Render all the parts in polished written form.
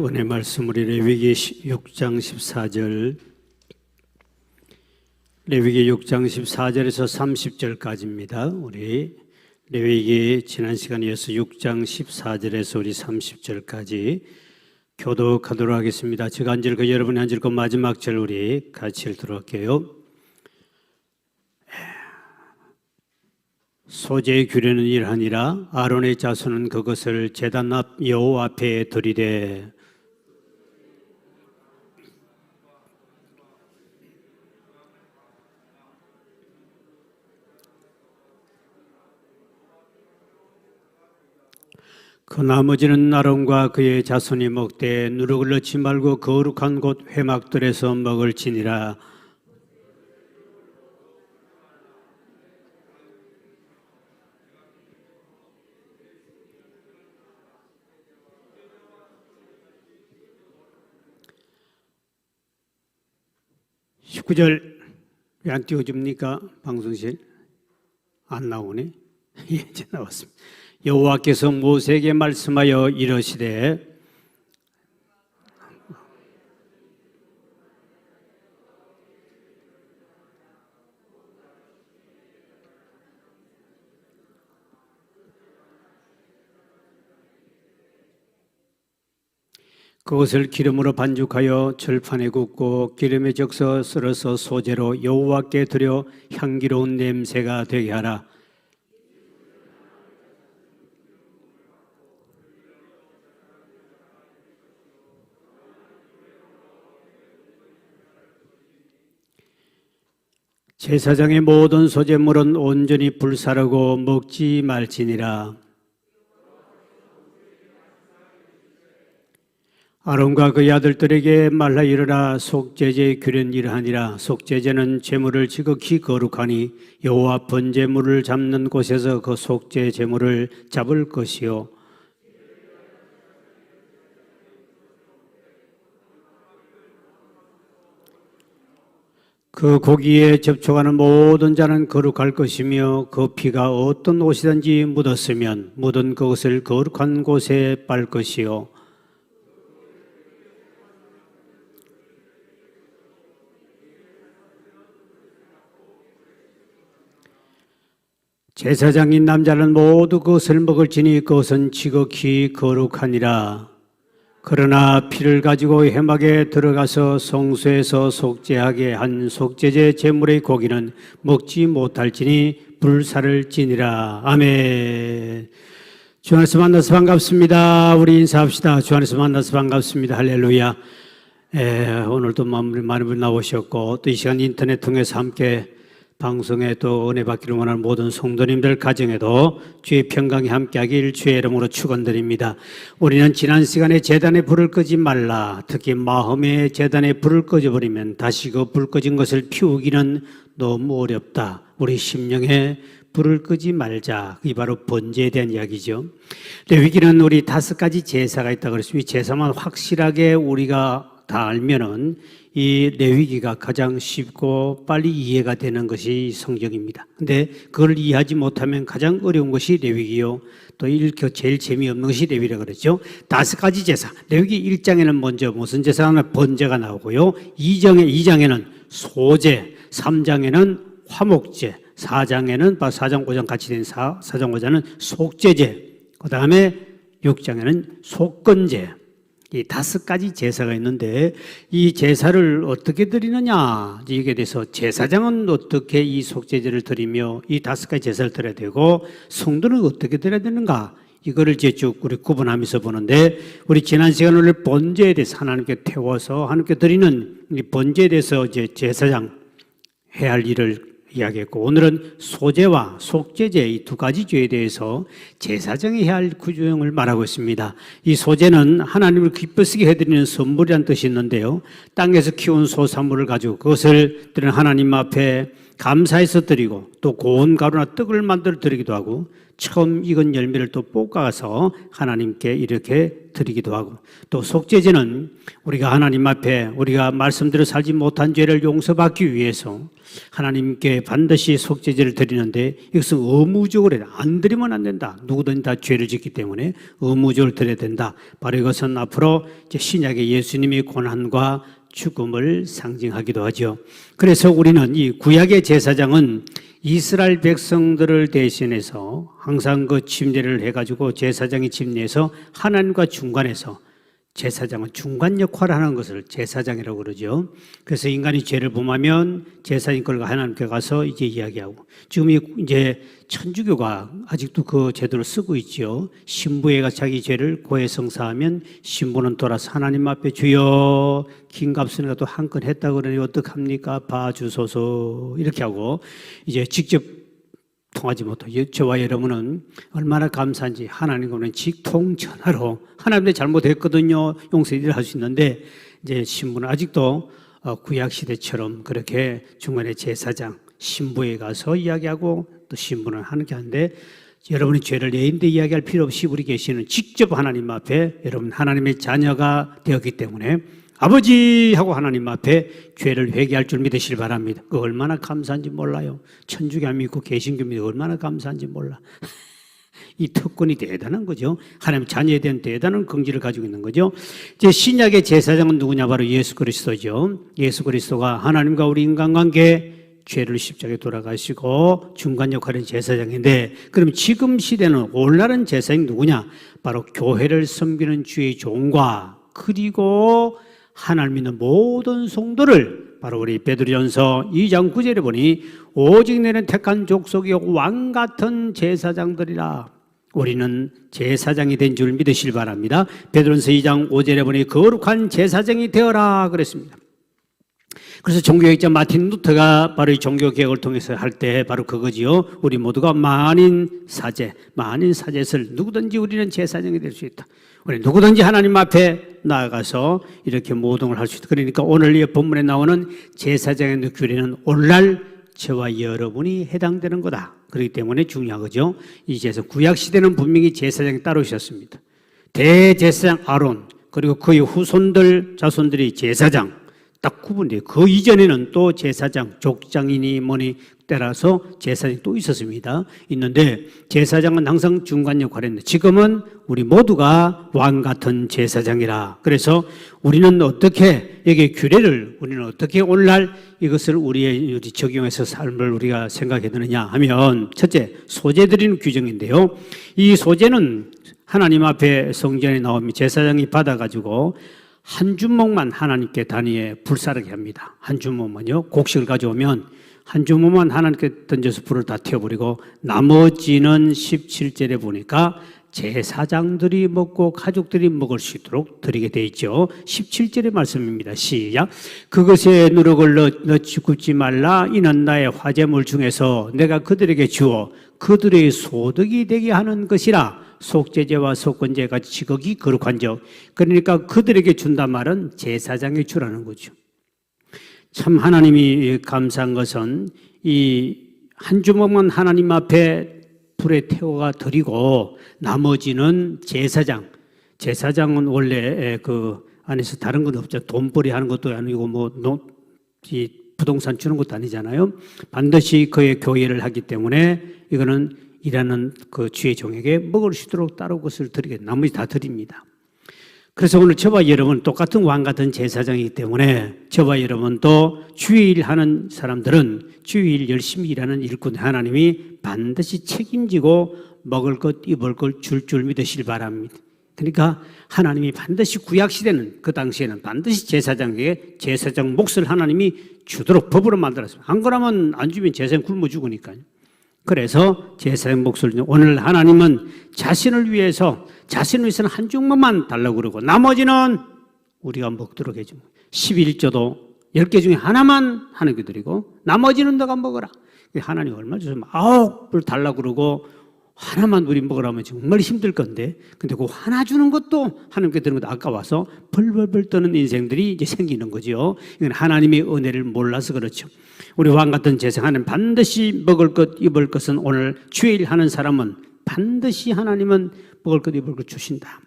은혜 말씀 우리 레위기 6장 14절 레위기 6장 14절에서 30절까지입니다. 우리 레위기 지난 시간에 이어서 6장 14절에서 우리 30절까지 교독하도록 하겠습니다. 제가 한 절, 여러분이 한 절, 마지막 절 우리 같이 읽도록 할게요. 소재의 규례는 이러하니라. 아론의 자손은 그것을 제단 앞 여호와 앞에 드리되 그 나머지는 아론과 그의 자손이 먹되 누룩을 넣지 말고 거룩한 곳 회막들에서 먹을지니라. (19절) 왜 안 띄워줍니까? 방송실 안 나오네. 이제 나왔습니다. 여호와께서 모세에게 말씀하여 이르시되 그것을 기름으로 반죽하여 절판에 굽고 기름에 적셔 썰어서 소재로 여호와께 드려 향기로운 냄새가 되게 하라. 제사장의 모든 소재물은 온전히 불사르고 먹지 말지니라. 아론과 그의 아들들에게 말라 이르라. 속죄제의 규례는 이러하니라. 속죄제는 제물을 지극히 거룩하니 여호와 번제물을 잡는 곳에서 그 속죄 제물을 잡을 것이요 그 고기에 접촉하는 모든 자는 거룩할 것이며 그 피가 어떤 옷이든지 묻었으면 묻은 그것을 거룩한 곳에 빨 것이요 제사장인 남자는 모두 그것을 먹을지니 그것은 지극히 거룩하니라. 그러나 피를 가지고 회막에 들어가서 성소에서 속죄하게 한 속죄제 제물의 고기는 먹지 못할지니 불사를지니라. 아멘. 주 안에서 만나서 반갑습니다. 우리 인사합시다. 주 안에서 만나서 반갑습니다. 할렐루야. 오늘도 많은 분 나오셨고 또 이 시간 인터넷 통해서 함께 방송에 또 은혜 받기를 원하는 모든 성도님들 가정에도 주의 평강이 함께하길 주의 이름으로 축원드립니다. 우리는 지난 시간에 제단에 불을 끄지 말라, 특히 마음의 제단에 불을 꺼져버리면 다시 그 불 꺼진 것을 피우기는 너무 어렵다. 우리 심령에 불을 끄지 말자. 이 바로 번제에 대한 이야기죠. 레위기는 우리 5가지 제사가 있다고 그랬습니다. 이 제사만 확실하게 우리가 다 알면은 이 레위기가 가장 쉽고 빨리 이해가 되는 것이 성경입니다. 근데 그걸 이해하지 못하면 가장 어려운 것이 레위기요. 또 제일 재미없는 것이 레위라고 그랬죠. 5가지 제사. 레위기 1장에는 먼저 무슨 제사나 번제가 나오고요. 2장에는 소제, 3장에는 화목제, 4장에는 4장 5장 같이 된 4장 5장은 속죄제, 그 다음에 6장에는 속건제. 이 5가지 제사가 있는데 이 제사를 어떻게 드리느냐 이게 대해서 제사장은 어떻게 이 속죄제를 드리며 이 5가지 제사를 드려야 되고 성도는 어떻게 드려야 되는가 이거를 이제 쭉 우리 구분하면서 보는데 우리 지난 시간 오늘 번제에 대해서 하나님께 태워서 하나님께 드리는 이 번제에 대해서 이제 제사장 해야 할 일을 이야기했고 오늘은 소제와 속죄제 이 2가지 죄에 대해서 제사장이 해야 할 구조형을 말하고 있습니다. 이 소제는 하나님을 기쁘시게 해드리는 선물이라는 뜻이 있는데요. 땅에서 키운 소산물을 가지고 그것을 하나님 앞에 감사해서 드리고 또 고운 가루나 떡을 만들어 드리기도 하고 처음 익은 열매를 또 볶아서 하나님께 이렇게 드리기도 하고 또 속죄제는 우리가 하나님 앞에 우리가 말씀대로 살지 못한 죄를 용서받기 위해서 하나님께 반드시 속죄제를 드리는데 이것은 의무적으로 해야 안 드리면 안 된다. 누구든 다 죄를 짓기 때문에 의무적으로 드려야 된다. 바로 이것은 앞으로 이제 신약의 예수님의 고난과 죽음을 상징하기도 하죠. 그래서 우리는 이 구약의 제사장은 이스라엘 백성들을 대신해서 항상 그 침례를 해가지고 제사장이 침례해서 하나님과 중간에서 제사장은 중간 역할을 하는 것을 제사장이라고 그러죠. 그래서 인간이 죄를 범하면 제사장 걸과 하나님께 가서 이제 이야기하고 지금 이제 천주교가 아직도 그 제도를 쓰고 있죠. 신부애가 자기 죄를 고해성사하면 신부는 돌아서 하나님 앞에 주여 긴 값으니까 또 한 건 했다 그러니 어떡합니까? 봐주소서 이렇게 하고 이제 직접 통하지 못하고 저와 여러분은 얼마나 감사한지 하나님과는 직통전화로 하나님의 잘못했거든요 용서를 할 수 있는데 이제 신부는 아직도 구약 시대처럼 그렇게 중간에 제사장 신부에 가서 이야기하고 또 신부는 하는 게 한데 여러분이 죄를 내인데 이야기할 필요 없이 우리 계시는 직접 하나님 앞에 여러분 하나님의 자녀가 되었기 때문에 아버지 하고 하나님 앞에 죄를 회개할 줄 믿으시길 바랍니다. 그 얼마나 감사한지 몰라요. 천주교 안 믿고 개신교 믿고 얼마나 감사한지 몰라. 이 특권이 대단한 거죠. 하나님 자녀에 대한 대단한 긍지를 가지고 있는 거죠. 이제 신약의 제사장은 누구냐? 바로 예수 그리스도죠. 예수 그리스도가 하나님과 우리 인간관계 죄를 십자가에 돌아가시고 중간 역할은 제사장인데 그럼 지금 시대는 올바른 제사장이 누구냐? 바로 교회를 섬기는 주의 종과 그리고 하나님 믿는 모든 성도를 바로 우리 베드로전서 2장 9절에 보니 오직 너는 택한 족속이요 왕 같은 제사장들이라. 우리는 제사장이 된 줄 믿으시길 바랍니다. 베드로전서 2장 5절에 보니 거룩한 제사장이 되어라 그랬습니다. 그래서 종교개혁자 마틴 루터가 바로 이 종교개혁을 통해서 할 때 바로 그거지요. 우리 모두가 만인 사제를 누구든지 우리는 제사장이 될 수 있다. 우리 누구든지 하나님 앞에 나아가서 이렇게 모동을 할 수 있다. 그러니까 오늘 이 본문에 나오는 제사장의 규례는 오늘날 저와 여러분이 해당되는 거다. 그렇기 때문에 중요한 거죠. 이 제사 구약 시대는 분명히 제사장이 따로 있었습니다. 대제사장 아론 그리고 그의 후손들 자손들이 제사장 딱 구분돼요. 그 이전에는 또 제사장, 족장이니 뭐니 따라서 제사장이 또 있었습니다. 있는데 제사장은 항상 중간 역할을 했는데 지금은 우리 모두가 왕 같은 제사장이라. 그래서 우리는 어떻게 여기 규례를 우리는 어떻게 오늘날 이것을 우리 적용해서 삶을 우리가 생각해야 되느냐 하면 첫째 소제 드리는 규정인데요. 이 소제는 하나님 앞에 성전에 나오면 제사장이 받아가지고 한 주먹만 하나님께 단위에 불사르게 합니다. 한 주먹만요. 곡식을 가져오면 한 주먹만 하나님께 던져서 불을 다 태워버리고 나머지는 17절에 보니까 제사장들이 먹고 가족들이 먹을 수 있도록 드리게 돼 있죠. 17절의 말씀입니다. 시작. 그것에 누룩을 넣지 굽지 말라. 이는 나의 화제물 중에서 내가 그들에게 주어 그들의 소득이 되게 하는 것이라. 속죄제와 속건제 같이 지극히 거룩한 적. 그러니까 그들에게 준단 말은 제사장에 주라는 거죠. 참 하나님이 감사한 것은 이 한 주먹만 하나님 앞에 불에 태워가 드리고 나머지는 제사장은 원래 그 안에서 다른 건 없죠. 돈벌이 하는 것도 아니고 이 부동산 주는 것도 아니잖아요. 반드시 그의 교회를 하기 때문에 이거는 일하는 그 주의 종에게 먹을 수 있도록 따로 것을 드리게 나머지 다 드립니다. 그래서 오늘 저와 여러분 똑같은 왕 같은 제사장이기 때문에 저와 여러분도 주일 하는 사람들은 주일 열심히 일하는 일꾼 하나님이 반드시 책임지고 먹을 것 입을 것 줄 믿으시길 바랍니다. 그러니까 하나님이 반드시 구약시대는 그 당시에는 반드시 제사장에게 제사장 몫을 하나님이 주도록 법으로 만들었습니다. 안 그러면 안 주면 제사장 굶어 죽으니까요. 그래서 제사장 몫을 오늘 하나님은 자신을 위해서는 한 주먹만 달라고 그러고 나머지는 우리가 먹도록 해줍니다. 11조도 10개 중에 하나만 하나님께 드리고 나머지는 너가 먹어라. 하나님 얼마 주시면 9불 달라고 그러고 하나만 우리 먹으라면 정말 힘들 건데, 근데 그 하나 주는 것도 하나님께 드는 것도 아까워서 벌벌벌 떠는 인생들이 이제 생기는 거죠. 이건 하나님의 은혜를 몰라서 그렇죠. 우리 왕 같은 재생, 하나님 반드시 먹을 것, 입을 것은 오늘 주일 하는 사람은 반드시 하나님은 먹을 것, 입을 것 주신다.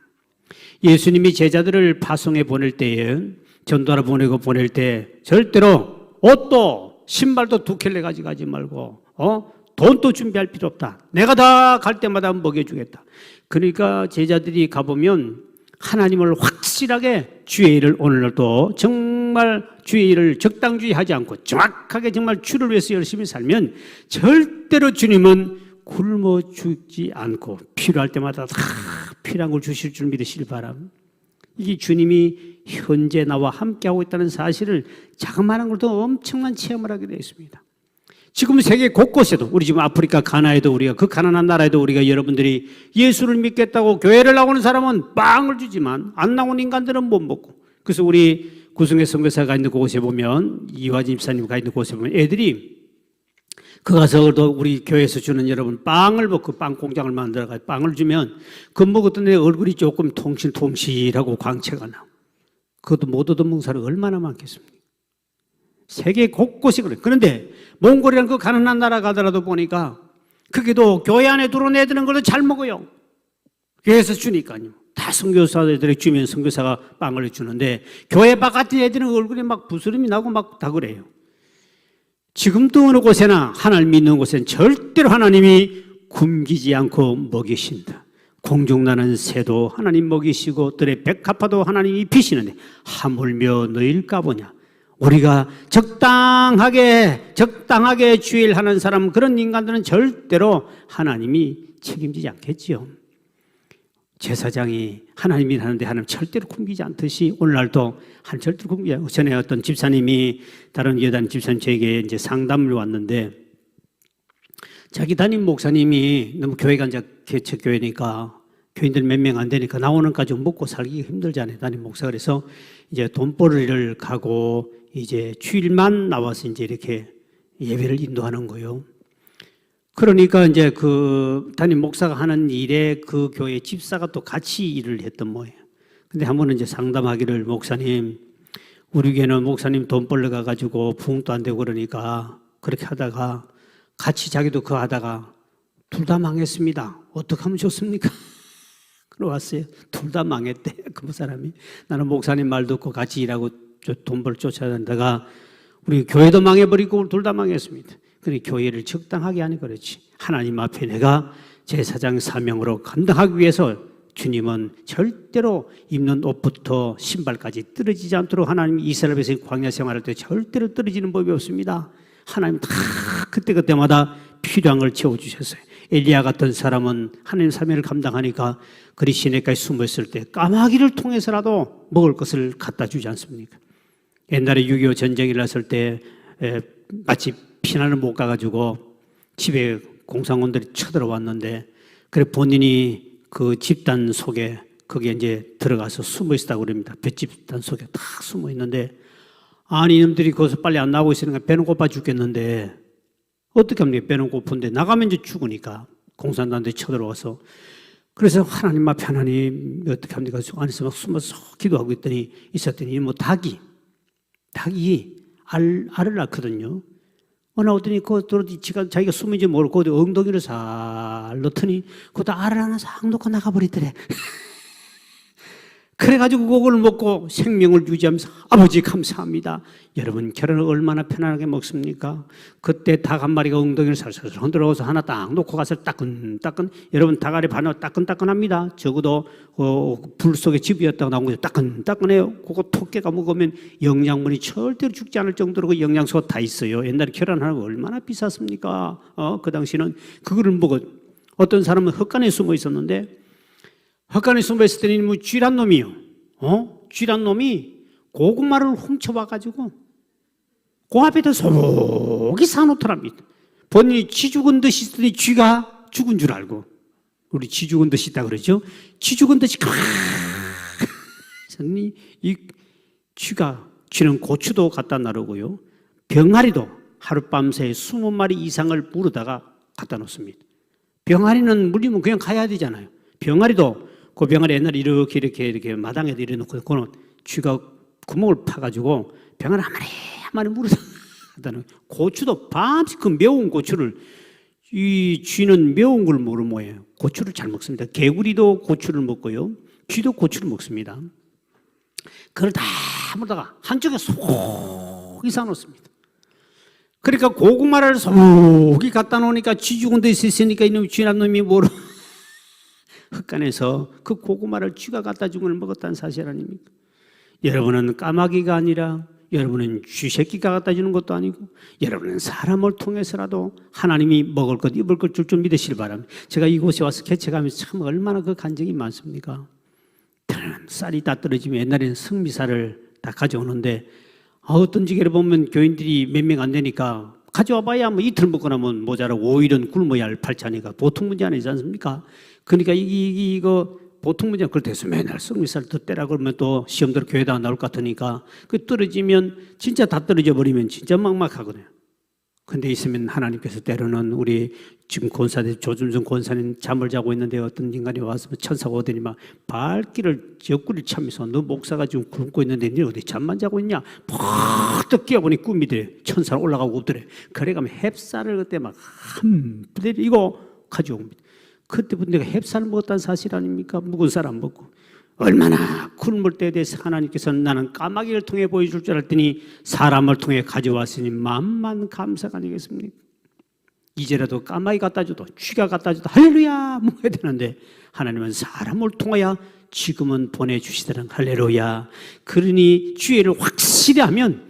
예수님이 제자들을 파송해 보낼 때에, 전도하러 보낼 때 절대로 옷도 신발도 두 켤레 가져가지 말고 돈도 준비할 필요 없다. 내가 다 갈 때마다 먹여주겠다. 그러니까 제자들이 가보면 하나님을 확실하게 주의 일을 오늘도 정말 주의 일을 적당주의하지 않고 정확하게 정말 주를 위해서 열심히 살면 절대로 주님은 굶어 죽지 않고 필요할 때마다 다 필요한 걸 주실 줄 믿으시길 바랍니다. 이게 주님이 현재 나와 함께하고 있다는 사실을 자그마한 것도 엄청난 체험을 하게 되어 있습니다. 지금 세계 곳곳에도, 우리 지금 아프리카 가나에도, 우리가 그 가난한 나라에도 우리가 여러분들이 예수를 믿겠다고 교회를 나오는 사람은 빵을 주지만 안 나오는 인간들은 못 먹고, 그래서 우리 구성의 선교사가 있는 곳에 보면, 이화진 집사님가 있는 곳에 보면 애들이 그 가서 우리 교회에서 주는 여러분 빵을 먹고 빵 공장을 만들어가지고 빵을 주면 그 먹었던 애 얼굴이 조금 통실통실하고 광채가 나. 그것도 못 얻어먹는 사람이 얼마나 많겠습니까? 세계 곳곳이 그래. 그런데 몽골이라는 그 가난한 나라 가더라도 보니까 그게도 교회 안에 들어온 애들은 그걸 잘 먹어요. 교회에서 주니까요. 다 선교사들이 주면 선교사가 빵을 주는데 교회 바깥의 애들은 얼굴에 막 부스럼이 나고 막 다 그래요. 지금도 어느 곳에나 하나님 믿는 곳엔 절대로 하나님이 굶기지 않고 먹이신다. 공중나는 새도 하나님 먹이시고 들의 백합화도 하나님이 입히시는데 하물며 너희일까 보냐. 우리가 적당하게 주일하는 사람, 그런 인간들은 절대로 하나님이 책임지지 않겠지요. 제사장이 하나님이 하는데 하나님 절대로 굶기지 않듯이 오늘날도 하나님 절대로 굶기지 않고, 전에 어떤 집사님이, 다른 여단 집사님 저에게 이제 상담을 왔는데, 자기 담임 목사님이 너무 교회가 이제 개척교회니까 교인들 몇 명 안 되니까 나오는 가지고 먹고 살기 힘들잖아요. 담임 목사. 그래서 이제 돈벌이를 가고 이제 주일만 나와서 이제 이렇게 예배를 인도하는 거예요. 그러니까 이제 그 담임 목사가 하는 일에 그 교회 집사가 또 같이 일을 했던 모양이에요. 근데 한 번은 이제 상담하기를, 목사님, 우리 교회는 목사님 돈 벌러 가가지고 부흥도 안 되고 그러니까 그렇게 하다가 같이 자기도 그거 하다가 둘 다 망했습니다. 어떻게 하면 좋습니까? 그러왔어요. 둘 다 망했대. 그 사람이. 나는 목사님 말 듣고 같이 일하고 돈 벌 쫓아다니다가 우리 교회도 망해버리고 둘 다 망했습니다. 그래, 교회를 적당하게 하니 그렇지. 하나님 앞에 내가 제사장 사명으로 감당하기 위해서 주님은 절대로 입는 옷부터 신발까지 떨어지지 않도록 하나님이 이스라엘 백성 광야 생활할 때 절대로 떨어지는 법이 없습니다. 하나님 다 그때그때마다 필요한 걸 채워주셨어요. 엘리야 같은 사람은 하나님 사명을 감당하니까 그리 시내가에 숨어있을 때 까마귀를 통해서라도 먹을 것을 갖다 주지 않습니까? 옛날에 6.25 전쟁이 났을 때 마치 피난을 못 가가지고 집에 공산군들이 쳐들어왔는데, 그래 본인이 그 집단 속에 거기에 이제 들어가서 숨어 있었다고 그럽니다. 볏집단 속에 딱 숨어 있는데, 아니 이놈들이 거기서 빨리 안 나오고 있으니까 배는 고파 죽겠는데 어떻게 합니까? 배는 고픈데 나가면 이제 죽으니까 공산당들이 쳐들어와서. 그래서 하나님 앞에, 하나님 어떻게 합니까? 안에서 막 숨어서 기도하고 있었더니 뭐 닭이 알을 낳거든요. 나오더니 자기가 숨은지 모르고 엉덩이를 살 넣더니 그것도 알을 하나 싹 놓고 나가버리더래. 그래가지고 그걸 먹고 생명을 유지하면서 아버지 감사합니다. 여러분, 결혼을 얼마나 편안하게 먹습니까? 그때 닭 한 마리가 엉덩이를 살살 흔들어서 하나 딱 놓고 가서 따끈따끈, 여러분 닭알이 반을 따끈따끈합니다. 적어도 불 속에 집이었다가 나온 거죠. 따끈따끈해요. 그거 토끼가 먹으면 영양분이 절대로 죽지 않을 정도로 그 영양소가 다 있어요. 옛날에 결혼하는 거 얼마나 비쌌습니까? 그 당시는 그거를 먹어. 어떤 사람은 헛간에 숨어 있었는데, 헛간에 숨어 있을 때는 뭐 쥐란 놈이요. 쥐란 놈이 고구마를 훔쳐와가지고 그 앞에다 소복이 사놓더랍니다. 본인이 쥐 죽은 듯이 있더니 쥐가 죽은 줄 알고. 우리 쥐 죽은 듯이 있다 그러죠. 쥐 죽은 듯이 이 쥐는 고추도 갖다 나르고요. 병아리도 하룻밤새 20마리 이상을 부르다가 갖다 놓습니다. 병아리는 물리면 그냥 가야 되잖아요. 병아리도 그 병아리 옛날에 이렇게 마당에 내려놓고 그거는 쥐가 구멍을 파가지고 병아리 한 마리 물어서 하다는 고추도 밤새 그 매운 고추를 이 쥐는 매운 걸 모르는 모양이에요. 고추를 잘 먹습니다. 개구리도 고추를 먹고요. 쥐도 고추를 먹습니다. 그걸 다 물다가 한쪽에 속이 사놓습니다. 그러니까 고구마를 속이 갖다 놓으니까 쥐 죽은 데 있으니까 이놈 쥐란 놈이 뭐로 흙간에서 그 고구마를 쥐가 갖다 준 걸 먹었다는 사실 아닙니까? 여러분은 까마귀가 아니라 여러분은 쥐새끼가 갖다 주는 것도 아니고 여러분은 사람을 통해서라도 하나님이 먹을 것, 입을 것 줄 줄 믿으시길 바랍니다. 제가 이곳에 와서 개척하면서 참 얼마나 그 간증이 많습니까? 쌀이 다 떨어지면 옛날에는 성미쌀을 다 가져오는데 어떤 지게를 보면 교인들이 몇 명 안 되니까 가져와 봐야 뭐 이틀 먹고 나면 모자라고 5일은 굶어야 할 팔자니까 보통 문제 아니지 않습니까? 그러니까 이거 보통 문제는 그렇대서 맨날 성미쌀 더 떼라 그러면 또 시험대로 교회다가 나올 것 같으니까 그 떨어지면 진짜 다 떨어져 버리면 진짜 막막하거든요. 근데 있으면 하나님께서 때로는 우리 지금 권사님 조준성 권사님 잠을 자고 있는데 어떤 인간이 와서 천사가 오더니 막 발길을 옆구리를 차면서 너 목사가 지금 굶고 있는데 너 어디 잠만 자고 있냐? 퍽 깨어보니 꿈이더래. 천사가 올라가고 없더래. 그래 가면 햅쌀을 그때 막 한 부대 이거 가져옵니다. 그때부터 내가 햅쌀을 먹었다는 사실 아닙니까? 묵은 쌀 안 먹고. 얼마나 굶을 때에 대해서 하나님께서는 나는 까마귀를 통해 보여줄 줄 알았더니 사람을 통해 가져왔으니 만만 감사가 아니겠습니까? 이제라도 까마귀 갖다 줘도 쥐가 갖다 줘도 할렐루야 먹어야 되는데 하나님은 사람을 통하여 지금은 보내주시더라. 할렐루야. 그러니 주의를 확실히 하면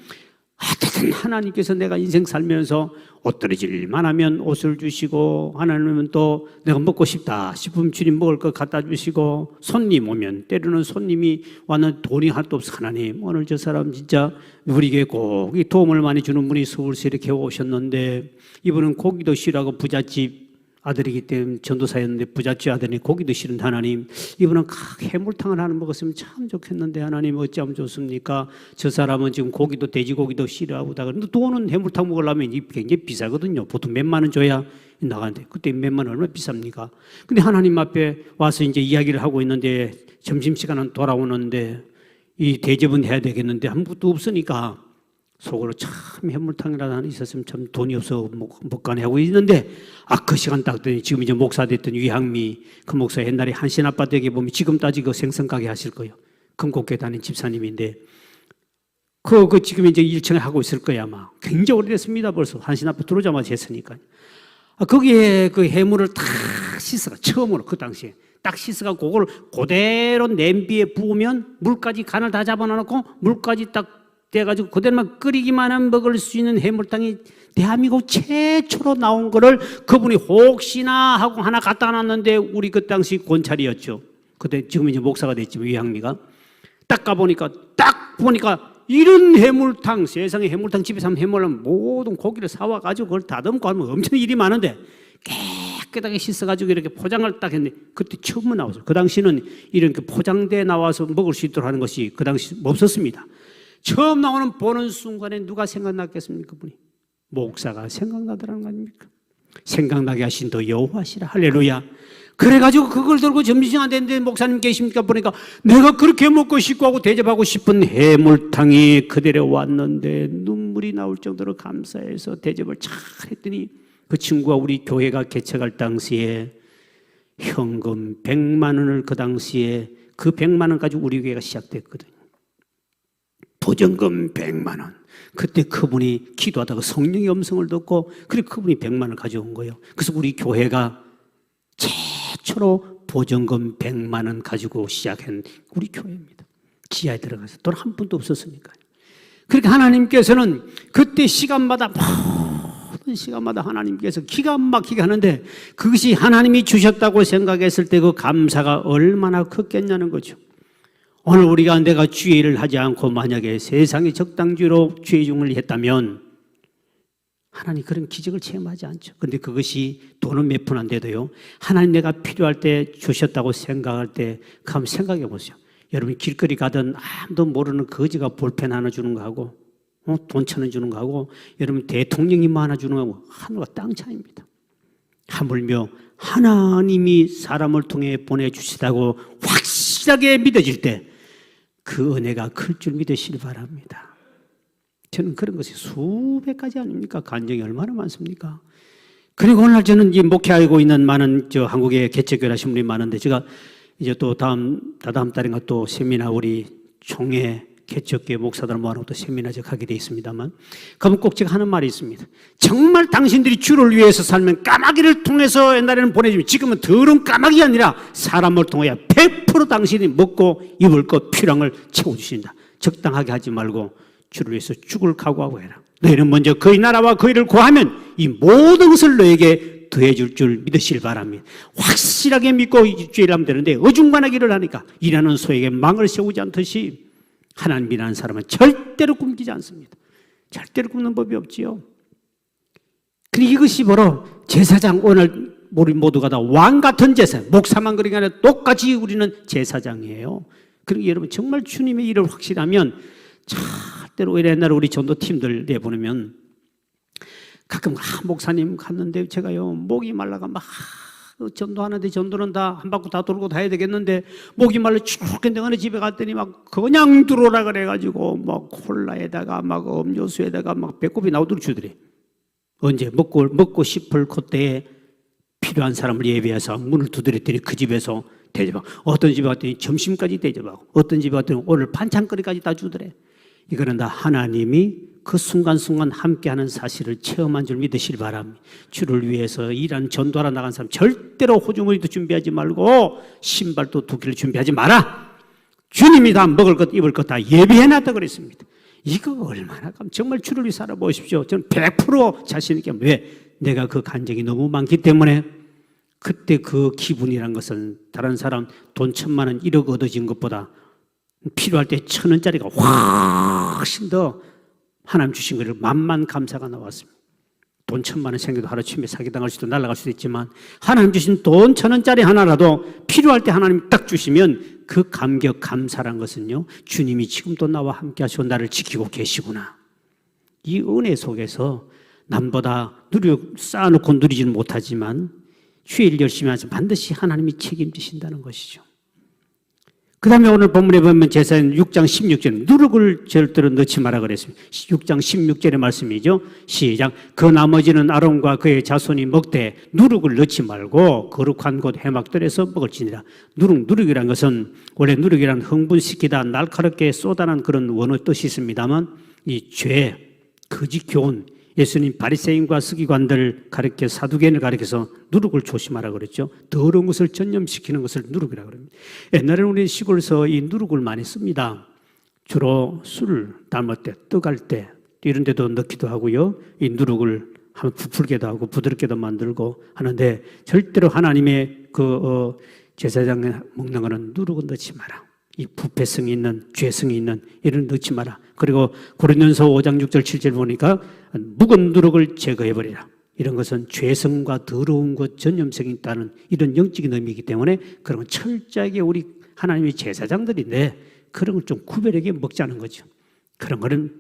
어쨌든 하나님께서 내가 인생 살면서 옷 떨어질 일만 하면 옷을 주시고 하나님은 또 내가 먹고 싶다 싶으면 주님 먹을 것 갖다 주시고 손님 오면 때로는 손님이 왔는데 돈이 하나도 없어 하나님 오늘 저 사람 진짜 우리에게 꼭 도움을 많이 주는 분이 서울서 이렇게 오셨는데 이분은 고기도 싫어하고 부잣집 아들이기 때문에 전도사였는데 부잣집 아들이 고기도 싫은데 하나님 이분은 해물탕을 하나 먹었으면 참 좋겠는데 하나님 어찌하면 좋습니까? 저 사람은 지금 고기도 돼지고기도 싫어하고 다 그런데 돈은 해물탕 먹으려면 굉장히 비싸거든요. 보통 몇만 원 줘야 나가는데 그때 몇만 원 얼마나 비쌉니까? 근데 하나님 앞에 와서 이제 이야기를 하고 있는데 점심시간은 돌아오는데 이 대접은 해야 되겠는데 아무것도 없으니까 속으로 참 해물탕이라도 하나 있었으면 참 돈이 없어 못 가네 하고 있는데 그 시간 딱 되니 지금 이제 목사 됐던 위항미 그 목사 옛날에 한신 아파트에 보면 지금 따지고 생선가게 하실 거예요. 금곡교회 다닌 집사님인데 그 지금 이제 1층에 하고 있을 거야 아마. 굉장히 오래됐습니다 벌써. 한신 아파트 들어오자마자 했으니까. 거기에 그 해물을 탁 씻어가 처음으로 그 당시에 딱 씻어가 그걸 그대로 냄비에 부으면 물까지 간을 다 잡아놓고 물까지 딱 돼가지고 그대로만 끓이기만 하면 먹을 수 있는 해물탕이 대한민국 최초로 나온 거를 그분이 혹시나 하고 하나 갖다 놨는데 우리 그 당시 권찰이었죠. 그때 지금 이제 목사가 됐지만 위항미가 딱 가보니까 이런 해물탕 세상에 해물탕 집에서 하면 해물하면 모든 고기를 사와가지고 그걸 다듬고 하면 엄청 일이 많은데 깨끗하게 씻어가지고 이렇게 포장을 딱 했는데 그때 처음 나왔어요. 그 당시는 이렇게 포장돼 나와서 먹을 수 있도록 하는 것이 그 당시 없었습니다. 처음 나오는 보는 순간에 누가 생각났겠습니까? 그분이 목사가 생각나더라는 거 아닙니까? 생각나게 하신 더 여호와시라. 할렐루야. 그래가지고 그걸 들고 점심시간 됐는데 목사님 계십니까? 보니까 내가 그렇게 먹고 싶고 하고 대접하고 싶은 해물탕이 그대로 왔는데 눈물이 나올 정도로 감사해서 대접을 잘 했더니 그 친구가 우리 교회가 개척할 당시에 현금 100만 원을 그 당시에 그 100만 원 가지고 우리 교회가 시작됐거든요. 보증금 100만 원. 그때 그분이 기도하다가 성령의 음성을 듣고 그래 그분이 100만 원을 가져온 거예요. 그래서 우리 교회가 최초로 보증금 100만 원 가지고 시작한 우리 교회입니다. 지하에 들어가서 돈 한 푼도 없었으니까요. 그러니까 하나님께서는 그때 시간마다 모든 시간마다 하나님께서 기가 막히게 하는데 그것이 하나님이 주셨다고 생각했을 때 그 감사가 얼마나 컸겠냐는 거죠. 오늘 우리가 내가 주의를 하지 않고 만약에 세상의 적당주의로 주의 중을 했다면 하나님 그런 기적을 체험하지 않죠. 그런데 그것이 돈은 몇 푼 안 돼도요. 하나님 내가 필요할 때 주셨다고 생각할 때 한번 생각해 보세요. 여러분 길거리 가든 아무도 모르는 거지가 볼펜 하나 주는 거하고 돈 1,000원 주는 거하고 여러분 대통령이 뭐 하나 주는 거하고 하늘과 땅 차이입니다. 하물며 하나님이 사람을 통해 보내주시다고 확실하게 믿어질 때 그 은혜가 클 줄 믿으시기 바랍니다. 저는 그런 것이 수백 가지 아닙니까? 간증이 얼마나 많습니까? 그리고 오늘 저는 이 목회하고 있는 많은 한국에 개척교회 하신 분이 많은데 제가 이제 또 다다음 달인가 또 세미나 우리 총회 개척교회 목사들 모아놓고 또 세미나 하게 돼 있습니다만 그러면 꼭 제가 하는 말이 있습니다. 정말 당신들이 주를 위해서 살면 까마귀를 통해서 옛날에는 보내주면 지금은 더러운 까마귀가 아니라 사람을 통하여 100% 당신이 먹고 입을 것 필요한 걸 채워주신다. 적당하게 하지 말고 주를 위해서 죽을 각오하고 해라. 너희는 먼저 그의 나라와 그의를 구하면 이 모든 것을 너에게 더해줄 줄 믿으시길 바랍니다. 확실하게 믿고 일주일 하면 되는데 어중간하게 일을 하니까 일하는 소에게 망을 세우지 않듯이 하나님이라는 사람은 절대로 굶기지 않습니다. 절대로 굶는 법이 없지요. 그리고 이것이 바로 제사장, 오늘 우리 모두가 다 왕 같은 제사, 목사만 그런 게 아니라 똑같이 우리는 제사장이에요. 그리고 여러분 정말 주님의 일을 확실하면 절대로 옛날에 우리 전도팀들 내보내면 가끔 목사님 갔는데 제가요 목이 말라가 막 전도하는데 전도는 다 한 바퀴 다 돌고 다 해야 되겠는데 목이 말라 죽겠는데 어느 집에 갔더니 막 그냥 들어오라 그래가지고 막 콜라에다가 막 음료수에다가 막 배꼽이 나오도록 주더래. 언제 먹고 싶을 그때에 필요한 사람을 예비해서 문을 두드렸더니 그 집에서 대접하고 어떤 집에 갔더니 점심까지 대접하고 어떤 집에 갔더니 오늘 반찬거리까지 다 주더래. 이거는 다 하나님이 그 순간순간 함께하는 사실을 체험한 줄 믿으시기 바랍니다. 주를 위해서 일하는 전도하러 나간 사람 절대로 호주머니도 준비하지 말고 신발도 2켤레 준비하지 마라. 주님이 다 먹을 것 입을 것 다 예비해놨다 그랬습니다. 이거 얼마나 정말 주를 위해 살아보십시오. 저는 100% 자신 있게 왜? 내가 그 간증이 너무 많기 때문에 그때 그 기분이란 것은 다른 사람 돈 1,000만 원 1억 얻어진 것보다 필요할 때 1,000원짜리가 훨씬 더 하나님 주신 것을 만만 감사가 나왔습니다. 돈 1,000만 원 생겨도 하루아침에 사기당할 수도 날아갈 수도 있지만 하나님 주신 돈 1,000원짜리 하나라도 필요할 때 하나님 딱 주시면 그 감격 감사란 것은요 주님이 지금도 나와 함께 하시고 나를 지키고 계시구나. 이 은혜 속에서 남보다 쌓아놓고 누리지는 못하지만 주일 열심히 하셔서 반드시 하나님이 책임지신다는 것이죠. 그 다음에 오늘 본문에 보면 제사장 6장 16절 누룩을 절대로 넣지 마라 그랬습니다. 6장 16절의 말씀이죠. 시작. 그 나머지는 아론과 그의 자손이 먹되 누룩을 넣지 말고 거룩한 곳 회막들에서 먹을지니라. 누룩이란 것은 원래 누룩이란 흥분시키다 날카롭게 쏟아난 그런 원어 뜻이 있습니다만 이 죄, 거짓 교훈, 예수님 바리새인과 서기관들 가르쳐 사두개인을 가르쳐서 누룩을 조심하라 그랬죠. 더러운 것을 전념시키는 것을 누룩이라고 합니다. 옛날에는 우리 시골에서 이 누룩을 많이 씁니다. 주로 술 담을 때, 떡할 때 이런 데도 넣기도 하고요. 이 누룩을 한번 부풀게도 하고 부드럽게도 만들고 하는데 절대로 하나님의 제사장에 먹는 거는 누룩은 넣지 마라. 이 부패성이 있는 죄성이 있는 이런 넣지 마라. 그리고 고린도전서 5장 6절 7절 보니까 묵은 누룩을 제거해버리라. 이런 것은 죄성과 더러운 것 전념성이 있다는 이런 영적인 의미이기 때문에 그런 건 철저하게 우리 하나님의 제사장들인데 그런 걸 좀 구별하게 먹자는 거죠. 그런 거는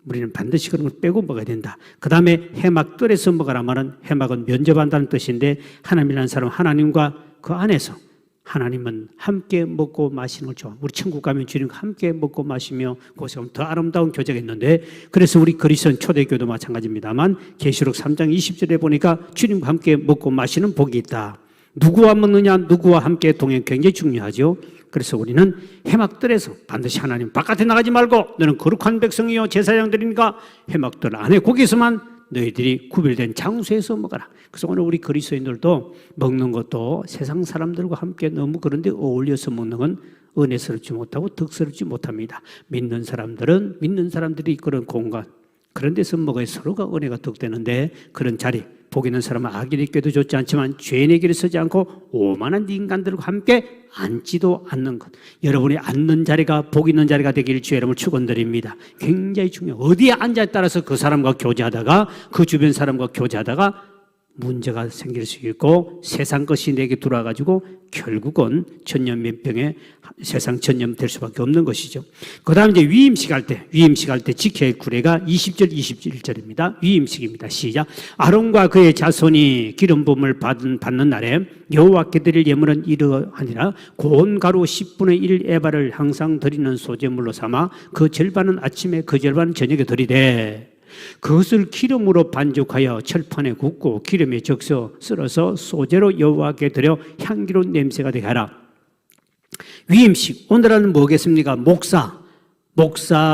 우리는 반드시 그런 걸 빼고 먹어야 된다. 그 다음에 회막들에서 먹으라 말은 회막은 면접한다는 뜻인데 하나님이라는 사람은 하나님과 그 안에서 하나님은 함께 먹고 마시는 걸 좋아합니다. 우리 천국 가면 주님과 함께 먹고 마시며 그곳에 가면 더 아름다운 교제가 있는데 그래서 우리 그리스도인 초대교도 마찬가지입니다만 계시록 3장 20절에 보니까 주님과 함께 먹고 마시는 복이 있다. 누구와 먹느냐 누구와 함께 동행 굉장히 중요하죠. 그래서 우리는 회막들에서 반드시 하나님 바깥에 나가지 말고 너는 거룩한 백성이요 제사장들이니까 회막들 안에 거기서만 너희들이 구별된 장소에서 먹어라. 그래서 오늘 우리 그리스도인들도 먹는 것도 세상 사람들과 함께 너무 그런데 어울려서 먹는 건 은혜스럽지 못하고 덕스럽지 못합니다. 믿는 사람들이 그런 공간 그런 데서 먹어야 서로가 은혜가 덕되는데 그런 자리 복 있는 사람은 악인이 껴도 좋지 않지만 죄인의 길에 서지 않고 오만한 인간들과 함께 앉지도 않는 것. 여러분이 앉는 자리가 복 있는 자리가 되기를 주의 이름으로 축원드립니다. 굉장히 중요해요. 어디에 앉아에 따라서 그 사람과 교제하다가 그 주변 사람과 교제하다가 문제가 생길 수 있고 세상 것이 내게 들어와가지고 결국은 천년만병의 세상 천년 될 수밖에 없는 것이죠. 그 다음에 이제 위임식 할 때 지켜야 할 규례가 20절, 21절입니다. 위임식입니다. 시작. 아론과 그의 자손이 기름 부음을 받는 날에 여호와께 드릴 예물은 이러하니라. 고운 가루 10분의 1 에바를 항상 드리는 소제물로 삼아 그 절반은 아침에 그 절반은 저녁에 드리되 그것을 기름으로 반죽하여 철판에 굽고 기름에 적셔 썰어서 소재로 여호와께 드려 향기로운 냄새가 되게 하라. 위임식, 오늘은 뭐겠습니까? 목사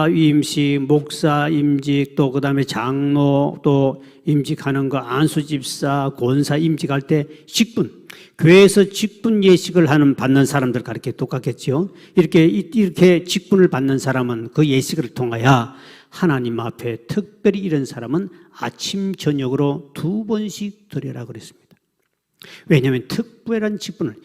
위임식, 목사 임직, 또 그 다음에 장로 또 임직하는 거, 안수집사, 권사 임직할 때 직분, 교회에서 직분 예식을 받는 사람들 가르쳐 똑같겠죠. 이렇게 직분을 받는 사람은 그 예식을 통하여 하나님 앞에 특별히 이런 사람은 아침 저녁으로 2번씩 드려라 그랬습니다. 왜냐하면 특별한 직분을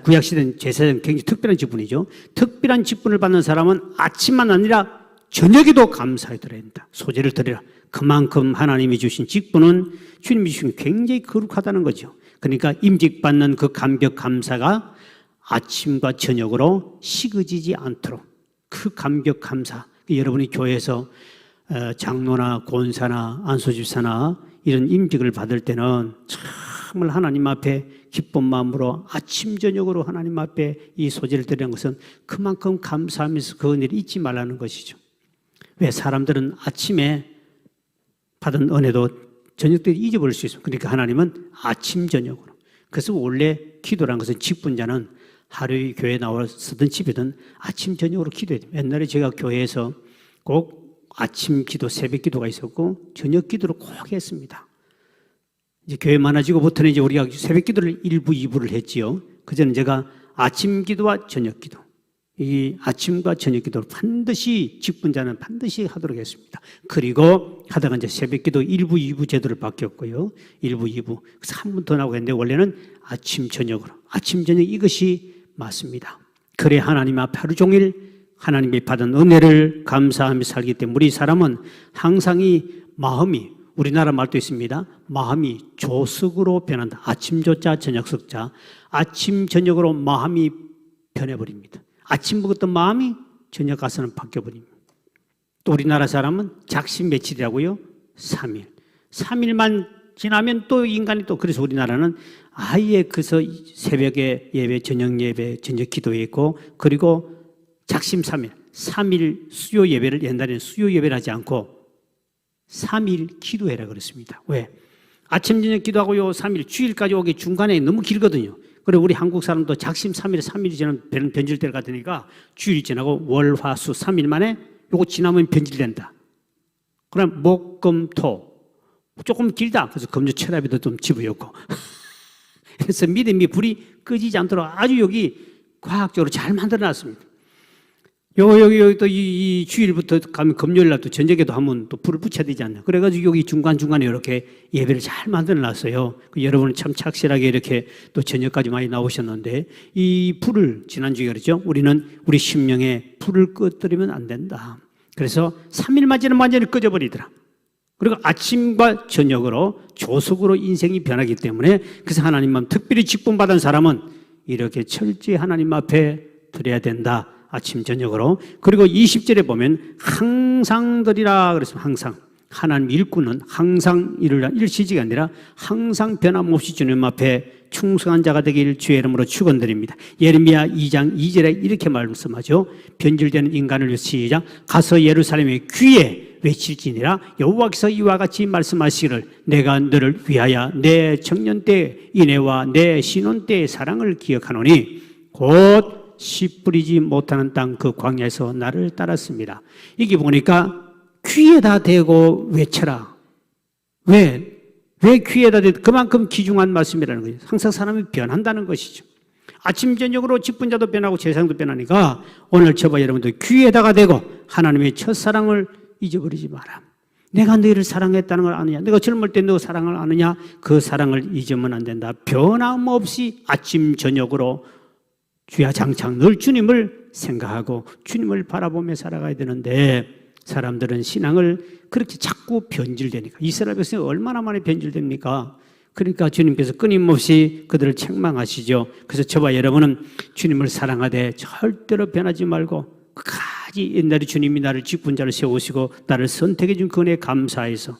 구약시대는 제사장은 굉장히 특별한 직분이죠. 특별한 직분을 받는 사람은 아침만 아니라 저녁에도 감사해 드려야 된다. 소재를 드려라. 그만큼 하나님이 주신 직분은 주님이 주신 굉장히 거룩하다는 거죠. 그러니까 임직받는 그 감격 감사가 아침과 저녁으로 식어지지 않도록 그 감격 감사, 여러분이 교회에서 장로나 권사나 안수집사나 이런 임직을 받을 때는 정말 하나님 앞에 기쁜 마음으로 아침 저녁으로 하나님 앞에 이 소재를 드리는 것은 그만큼 감사하면서 그 은혜를 잊지 말라는 것이죠. 왜? 사람들은 아침에 받은 은혜도 저녁 때 잊어버릴 수 있습니다. 그러니까 하나님은 아침 저녁으로. 그래서 원래 기도라는 것은 직분자는 하루에 교회에 나와서든 집에든 아침 저녁으로 기도해야 됩니다. 옛날에 제가 교회에서 꼭 아침 기도, 새벽 기도가 있었고 저녁 기도를 꼭 했습니다. 이제 교회 많아지고부터는 이제 우리가 새벽 기도를 1부, 2부를 했지요. 그전에 제가 아침 기도와 저녁 기도, 이 아침과 저녁 기도를 반드시 직분자는 반드시 하도록 했습니다. 그리고 하다가 이제 새벽 기도 1부, 2부 제도를 바뀌었고요. 1부, 2부. 그래서 한 번 더 나오고 했는데 원래는 아침, 저녁으로. 아침, 저녁 이것이 맞습니다. 그래 하나님 앞에 하루 종일 하나님이 받은 은혜를 감사하며 살기 때문에 우리 사람은 항상 이 마음이, 우리나라 말도 있습니다. 마음이 조석으로 변한다. 아침 조자 저녁 석자. 아침 저녁으로 마음이 변해버립니다. 아침 먹었던 마음이 저녁 가서는 바뀌어버립니다. 또 우리나라 사람은 작심 며칠이라고요? 3일. 3일만 지나면 또 인간이 또, 그래서 우리나라는 아예 그래서 새벽에 예배, 저녁 예배, 저녁 기도에 있고, 그리고 작심 3일, 3일 수요 예배를 옛날에는 수요 예배를 하지 않고 3일 기도해라 그랬습니다. 왜? 아침 저녁 기도하고요 3일 주일까지 오기 중간에 너무 길거든요. 그리고 우리 한국 사람도 작심 3일, 3일이 지나면 변질될 것 같으니까 주일 지나고 월, 화, 수 3일 만에 요거 지나면 변질된다. 그럼 목, 금, 토 조금 길다. 그래서 금요 철야비도 좀 집어였고 그래서 믿음이 불이 꺼지지 않도록 아주 여기 과학적으로 잘 만들어놨습니다. 여기 또 이 주일부터 가면 금요일 날 또 저녁에도 하면 또 불을 붙여야 되지 않나. 그래가지고 여기 중간중간에 이렇게 예배를 잘 만들어 놨어요. 여러분은 참 착실하게 이렇게 또 저녁까지 많이 나오셨는데 이 불을 지난주에 그랬죠. 우리는 우리 심령에 불을 꺼뜨리면 안 된다. 그래서 3일만 지나면 완전히 꺼져버리더라. 그리고 아침과 저녁으로 조석으로 인생이 변하기 때문에 그래서 하나님만 특별히 직분받은 사람은 이렇게 철저히 하나님 앞에 드려야 된다. 아침 저녁으로. 그리고 20절에 보면 항상 드리라 그랬습니다. 항상. 하나님 일꾼은 항상 일시지가 아니라 항상 변함없이 주님 앞에 충성한 자가 되길 주의 이름으로 축원드립니다. 예레미야 2장 2절에 이렇게 말씀하죠. 변질되는 인간을 위해 시작. 가서 예루살렘의 귀에 외칠지니라. 여호와께서 이와 같이 말씀하시기를 내가 너를 위하여 내 청년 때 인애와 내 신혼 때의 사랑을 기억하노니 곧 씨 뿌리지 못하는 땅 그 광야에서 나를 따랐습니다. 이게 보니까 귀에다 대고 외쳐라. 왜 귀에다 대고 그만큼 귀중한 말씀이라는 거예요. 항상 사람이 변한다는 것이죠. 아침 저녁으로 직분자도 변하고 제사장도 변하니까 오늘 저와 여러분들 귀에다가 대고 하나님의 첫사랑을 잊어버리지 마라. 내가 너희를 사랑했다는 걸 아느냐? 내가 젊을 때 너 사랑을 아느냐? 그 사랑을 잊으면 안 된다. 변함없이 아침 저녁으로 주야 장창 늘 주님을 생각하고 주님을 바라보며 살아가야 되는데 사람들은 신앙을 그렇게 자꾸 변질되니까 이스라엘 백성이 얼마나 많이 변질됩니까? 그러니까 주님께서 끊임없이 그들을 책망하시죠. 그래서 저와 여러분은 주님을 사랑하되 절대로 변하지 말고 끝까지 옛날에 주님이 나를 직분자로 세우시고 나를 선택해 준 그 은혜에 감사해서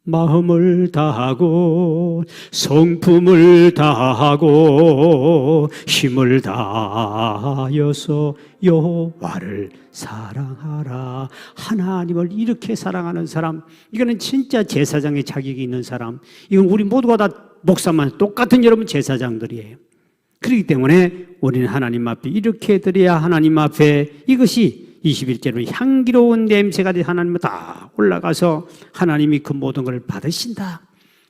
마음을 다하고 성품을 다하고 힘을 다하여서 여호와를 사랑하라. 하나님을 이렇게 사랑하는 사람, 이거는 진짜 제사장의 자격이 있는 사람. 이건 우리 모두가 다 목사만 똑같은 여러분 제사장들이에요. 그렇기 때문에 우리는 하나님 앞에 이렇게 드려야 하나님 앞에 이것이 21절로 향기로운 냄새가 하나님을 다 올라가서 하나님이 그 모든 걸 받으신다.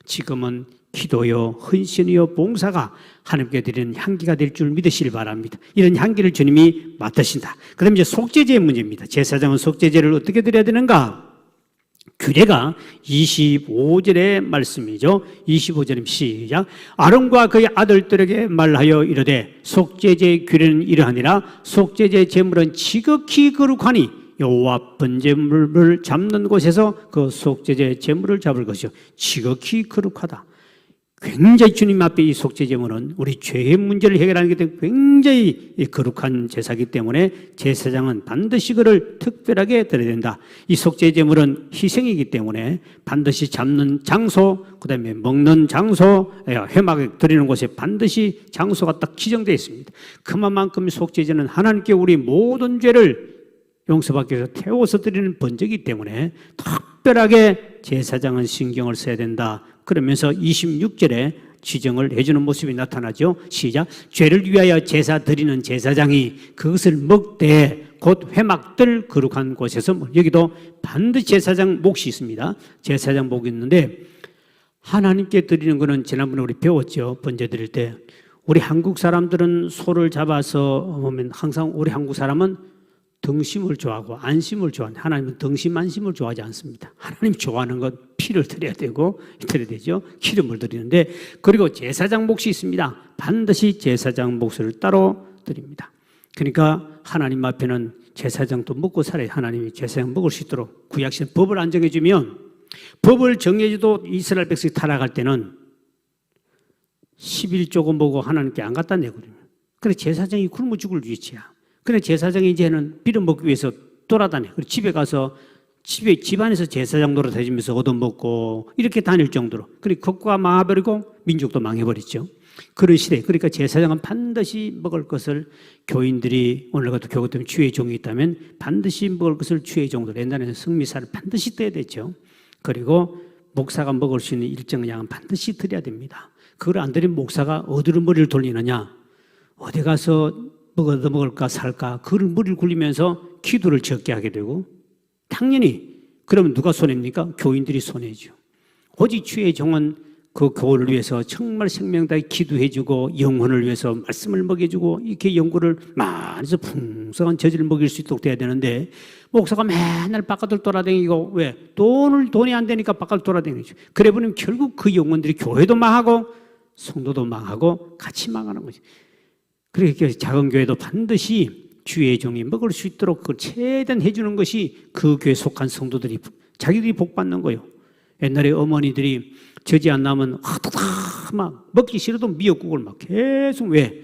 지금은 기도요, 헌신이요, 봉사가 하나님께 드리는 향기가 될 줄 믿으시길 바랍니다. 이런 향기를 주님이 맡으신다. 그 다음에 이제 속죄제의 문제입니다. 제사장은 속죄제를 어떻게 드려야 되는가? 규례가 25절의 말씀이죠. 25절임 시작. 아론과 그의 아들들에게 말하여 이르되 속죄제의 규례는 이러하니라. 속죄제의 제물은 지극히 거룩하니 여호와 번제물을 잡는 곳에서 그 속죄제의 제물을 잡을 것이요 지극히 거룩하다. 굉장히 주님 앞에 이 속죄제물은 우리 죄의 문제를 해결하는 게 굉장히 거룩한 제사이기 때문에 제사장은 반드시 그를 특별하게 드려야 된다. 이 속죄제물은 희생이기 때문에 반드시 잡는 장소, 그 다음에 먹는 장소, 회막에 드리는 곳에 반드시 장소가 딱 지정되어 있습니다. 그만큼 속죄제는 하나님께 우리 모든 죄를 용서받기 위해서 태워서 드리는 번제이기 때문에 특별하게 제사장은 신경을 써야 된다. 그러면서 26절에 지정을 해주는 모습이 나타나죠. 시작. 죄를 위하여 제사 드리는 제사장이 그것을 먹되 곧 회막들 거룩한 곳에서 여기도 반드시 제사장 몫이 있습니다. 제사장 몫이 있는데 하나님께 드리는 것은 지난번에 우리 배웠죠. 번제 드릴 때 우리 한국 사람들은 소를 잡아서 보면 항상 우리 한국 사람은 등심을 좋아하고 안심을 좋아하는데 하나님은 등심 안심을 좋아하지 않습니다. 하나님 좋아하는 건 피를 드려야 되고 드려야 되죠. 기름을 드리는데 그리고 제사장 몫이 있습니다. 반드시 제사장 몫을 따로 드립니다. 그러니까 하나님 앞에는 제사장도 먹고 살아야 하나님이 제사장 먹을 수 있도록 구약시대 법을 안 정해주면 법을 정해줘도 이스라엘 백성이 타락할 때는 11조금 보고 하나님께 안 갖다 내거든요. 그래서 제사장이 굶어 죽을 위치야. 근데 제사장이 이제는 빌어 먹기 위해서 돌아다녀. 그리고 집에 가서 집안에서 제사장 노릇해주면서 얻어먹고 이렇게 다닐 정도로. 그리고 국가가 망해버리고 민족도 망해버렸죠. 그런 시대. 그러니까 제사장은 반드시 먹을 것을 교인들이 오늘 같은 교회 때문에 주의 종이 있다면 반드시 먹을 것을 주의 종들. 옛날에는 성미사를 반드시 떠야 됐죠. 그리고 목사가 먹을 수 있는 일정한 양은 반드시 드려야 됩니다. 그걸 안 드리면 목사가 어디로 머리를 돌리느냐? 어디 가서 얻어먹을까 살까 그걸 머리를 굴리면서 기도를 적게 하게 되고 당연히 그러면 누가 손해입니까? 교인들이 손해죠. 오직 주의 종은 그 교회를 위해서 정말 생명 다해 기도해주고 영혼을 위해서 말씀을 먹여주고 이렇게 연구를 많이 해서 풍성한 저지를 먹일 수 있도록 돼야 되는데 목사가 맨날 바깥을 돌아다니고 왜? 돈이 안 되니까 바깥을 돌아다니죠. 그래 보면 결국 그 영혼들이 교회도 망하고 성도도 망하고 같이 망하는 거죠. 그렇게 작은 교회도 반드시 주의 종이 먹을 수 있도록 그걸 최대한 해주는 것이 그 교회에 속한 성도들이 자기들이 복받는 거예요. 옛날에 어머니들이 저지 안 나면 막 먹기 싫어도 미역국을 막 계속 왜?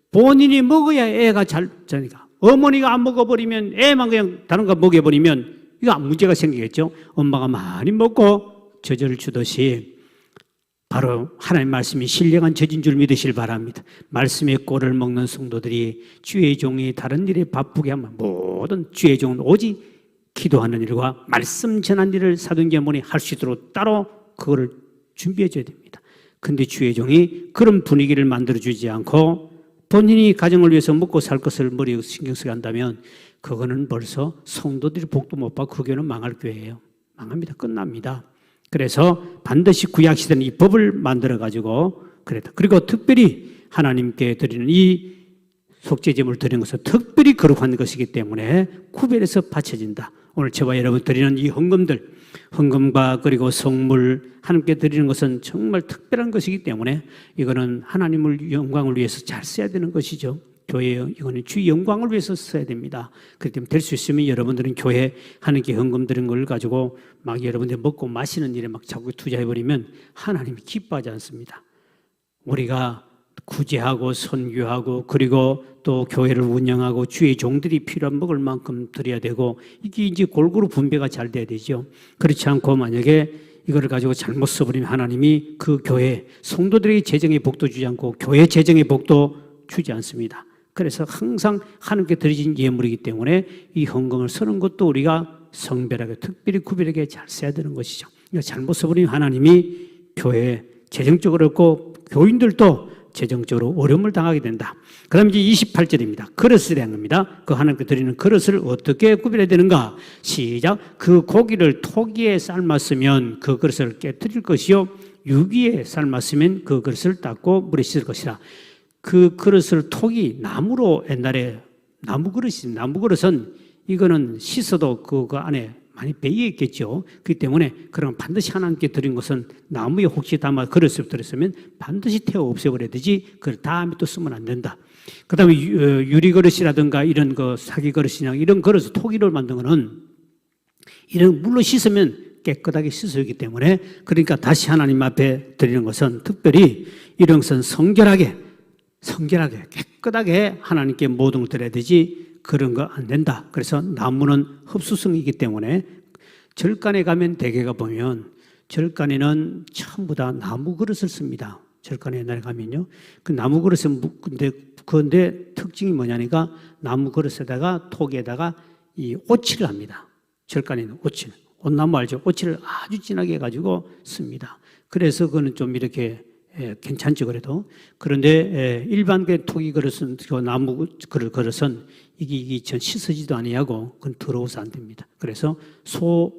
본인이 먹어야 애가 잘 자니까. 어머니가 안 먹어버리면 애만 그냥 다른 거 먹여버리면 이거 문제가 생기겠죠. 엄마가 많이 먹고 저절을 주듯이 바로 하나님 말씀이 신령한 젖인 줄 믿으시길 바랍니다. 말씀의 꼴을 먹는 성도들이 주의 종이 다른 일에 바쁘게 하면 모든 주의 종은 오직 기도하는 일과 말씀 전하는 일을 사도행전문이 할 수 있도록 따로 그거를 준비해 줘야 됩니다. 그런데 주의 종이 그런 분위기를 만들어주지 않고 본인이 가정을 위해서 먹고 살 것을 머리에 신경 쓰게 한다면 그거는 벌써 성도들이 복도 못 받고 그 교회는 망할 교회예요. 망합니다. 끝납니다. 그래서 반드시 구약시대는 이 법을 만들어가지고 그랬다. 그리고 특별히 하나님께 드리는 이 속죄제물을 드리는 것은 특별히 거룩한 것이기 때문에 구별해서 바쳐진다. 오늘 저와 여러분 드리는 이 헌금과 그리고 성물 하나님께 드리는 것은 정말 특별한 것이기 때문에 이거는 하나님을 영광을 위해서 잘 써야 되는 것이죠. 교회 이거는 주 영광을 위해서 써야 됩니다. 그렇기 때문에 될 수 있으면 여러분들은 교회 하나님께 헌금 드린 걸 가지고 막 여러분들 먹고 마시는 일에 막 자꾸 투자해버리면 하나님이 기뻐하지 않습니다. 우리가 구제하고 선교하고 그리고 또 교회를 운영하고 주의 종들이 필요한 먹을 만큼 드려야 되고 이게 이제 골고루 분배가 잘 돼야 되죠. 그렇지 않고 만약에 이거를 가지고 잘못 써버리면 하나님이 그 교회 성도들에게 재정의 복도 주지 않고 교회 재정의 복도 주지 않습니다. 그래서 항상 하나님께 드려진 예물이기 때문에 이 헌금을 쓰는 것도 우리가 성별하게 특별히 구별하게 잘 써야 되는 것이죠. 그러니까 잘못 써버리면 하나님이 교회에 재정적으로 어렵고 교인들도 재정적으로 어려움을 당하게 된다. 그 다음에 이제 28절입니다. 그릇에 대한 겁니다. 그 하나님께 드리는 그릇을 어떻게 구별해야 되는가? 시작. 그 고기를 토기에 삶았으면 그 그릇을 깨뜨릴 것이요 유기에 삶았으면 그 그릇을 닦고 물에 씻을 것이라. 그 그릇을 토기 나무로 옛날에 나무 그릇은 이거는 씻어도 그 안에 많이 배이어 있겠죠. 그렇기 때문에 그럼 반드시 하나님께 드린 것은 나무에 혹시 담아 그릇을 들었으면 반드시 태워 없애버려야 되지. 그걸 다음에 또 쓰면 안 된다. 그 다음에 유리 그릇이라든가 이런 거 사기 그릇이나 이런 그릇을 토기로 만든 거는 이런 물로 씻으면 깨끗하게 씻어지기 때문에 그러니까 다시 하나님 앞에 드리는 것은 특별히 이런 것은 성결하게 깨끗하게 하나님께 모든 걸 드려야 되지 그런 거 안 된다. 그래서 나무는 흡수성이기 때문에 절간에 가면 대개가 보면 절간에는 전부 다 나무 그릇을 씁니다. 절간에 옛날에 가면요. 그 나무 그릇은 그런데 특징이 뭐냐니까 나무 그릇에다가 톡에다가 이 오칠을 합니다. 절간에는 오칠. 온나무 알죠? 오칠을 아주 진하게 해가지고 씁니다. 그래서 그거는 좀 이렇게 괜찮죠, 그래도. 그런데 일반 그 토기 그릇은, 그 나무 그릇은 이게 전 씻어지도 아니하고 그건 더러워서 안 됩니다. 그래서 소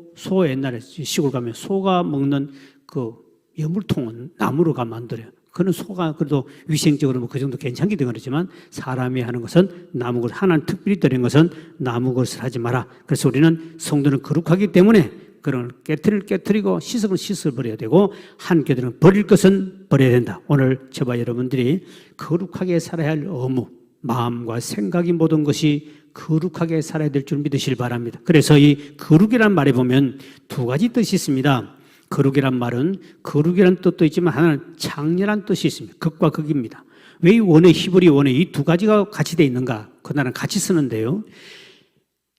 옛날에 시골 가면 소가 먹는 그 여물통은 나무로 만들어요. 그는 소가 그래도 위생적으로 그 정도 괜찮게 된 거지만 사람이 하는 것은 나무 그릇, 하나님 특별히 드린 것은 나무 그릇을 하지 마라. 그래서 우리는 성도는 거룩하기 때문에 그런 깨트리고 씻은 건 씻어버려야 되고 한께들은 버릴 것은 버려야 된다. 오늘 저와 여러분들이 거룩하게 살아야 할 의무, 마음과 생각이 모든 것이 거룩하게 살아야 될 줄 믿으시길 바랍니다. 그래서 이 거룩이란 말에 보면 두 가지 뜻이 있습니다. 거룩이란 말은 거룩이란 뜻도 있지만 하나는 창렬한 뜻이 있습니다. 극과 극입니다. 왜 이 원어 히브리 원어 이 두 가지가 같이 돼 있는가? 그날은 같이 쓰는데요.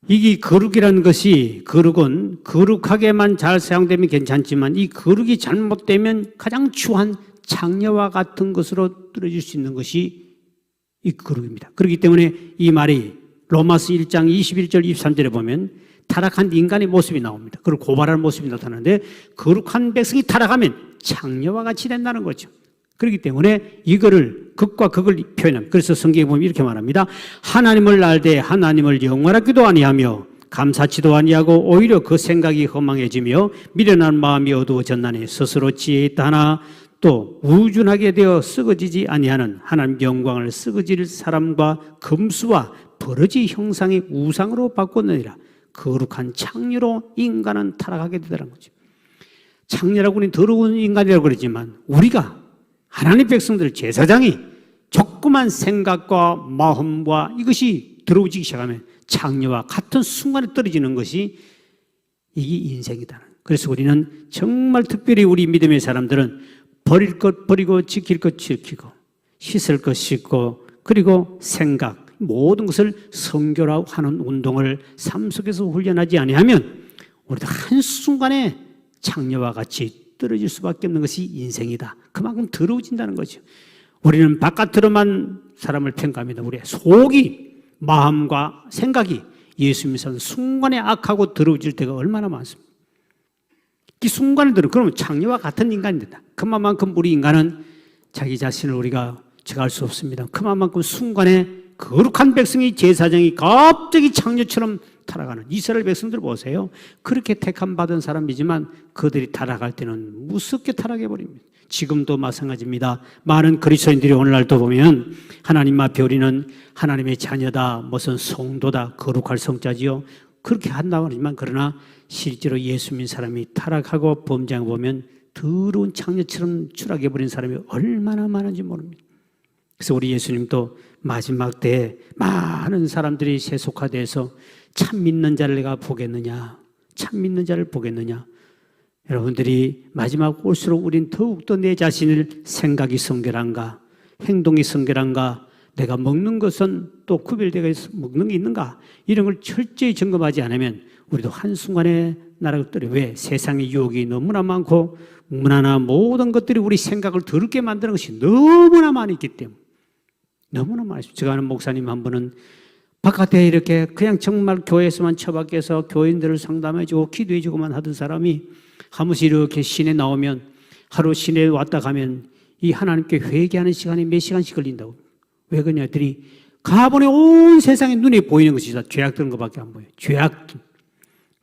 이게 거룩이라는 것이 거룩은 거룩하게만 잘 사용되면 괜찮지만 이 거룩이 잘못되면 가장 추한 창녀와 같은 것으로 떨어질 수 있는 것이 이 거룩입니다. 그렇기 때문에 이 말이 로마서 1장 21절 23절에 보면 타락한 인간의 모습이 나옵니다. 그리고 고발하는 모습이 나타나는데 거룩한 백성이 타락하면 창녀와 같이 된다는 거죠. 그렇기 때문에 이거를 극과 극을 표현합니다. 그래서 성경에 보면 이렇게 말합니다. 하나님을 알되 하나님을 영원하기도 아니하며 감사치도 아니하고 오히려 그 생각이 허망해지며 미련한 마음이 어두워졌나니 스스로 지혜 있다 하나 또 우준하게 되어 썩어지지 아니하는 하나님 영광을 썩어질 사람과 금수와 버러지 형상의 우상으로 바꿨느니라. 거룩한 창녀로 인간은 타락하게 되더라는 거죠. 창녀라고는 더러운 인간이라고 그러지만 우리가 하나님 백성들 제사장이 조그만 생각과 마음과 이것이 더러워지기 시작하면 창녀와 같은 순간에 떨어지는 것이 이게 인생이다. 그래서 우리는 정말 특별히 우리 믿음의 사람들은 버릴 것 버리고 지킬 것 지키고 씻을 것 씻고 그리고 생각 모든 것을 성결화하는 운동을 삶 속에서 훈련하지 아니하면 우리도 한순간에 창녀와 같이 떨어질 수밖에 없는 것이 인생이다. 그만큼 더러워진다는 거죠. 우리는 바깥으로만 사람을 평가합니다. 우리의 속이 마음과 생각이 예수 믿는 순간에 악하고 더러워질 때가 얼마나 많습니다. 이 순간에 그러면 창녀와 같은 인간이 된다. 그만큼 우리 인간은 자기 자신을 우리가 제어할 수 없습니다. 그만큼 순간에 거룩한 백성이 제사장이 갑자기 창녀처럼 타락하는 이스라엘 백성들 보세요. 그렇게 택함 받은 사람이지만 그들이 타락할 때는 무섭게 타락해버립니다. 지금도 마찬가지입니다. 많은 그리스도인들이 오늘날도 보면 하나님 앞에 우리는 하나님의 자녀다, 무슨 성도다, 거룩할 성자지요. 그렇게 한다고 하지만 그러나 실제로 예수 믿는 사람이 타락하고 범죄한 거 보면 더러운 창녀처럼 추락해버린 사람이 얼마나 많은지 모릅니다. 그래서 우리 예수님도 마지막 때에 많은 사람들이 세속화돼서 참 믿는 자를 내가 보겠느냐, 참 믿는 자를 보겠느냐. 여러분들이 마지막 올수록 우린 더욱더 내 자신을 생각이 성결한가, 행동이 성결한가, 내가 먹는 것은 또 구별되어 먹는 게 있는가, 이런 걸 철저히 점검하지 않으면 우리도 한순간에 나라가 떨어. 왜? 세상의 유혹이 너무나 많고 문화나 모든 것들이 우리 생각을 더럽게 만드는 것이 너무나 많이 있기 때문에, 너무나 많이 있습니다. 제가 아는 목사님 한 분은 바깥에 이렇게 그냥 정말 교회에서만 처박혀서 교인들을 상담해주고 기도해주고만 하던 사람이 한 번씩 이렇게 시내 나오면, 하루 시내에 왔다 가면 이 하나님께 회개하는 시간이 몇 시간씩 걸린다고. 왜 그러냐 했더니 가보니 온 세상에 눈에 보이는 것이 다 죄악되는 것밖에 안 보여요.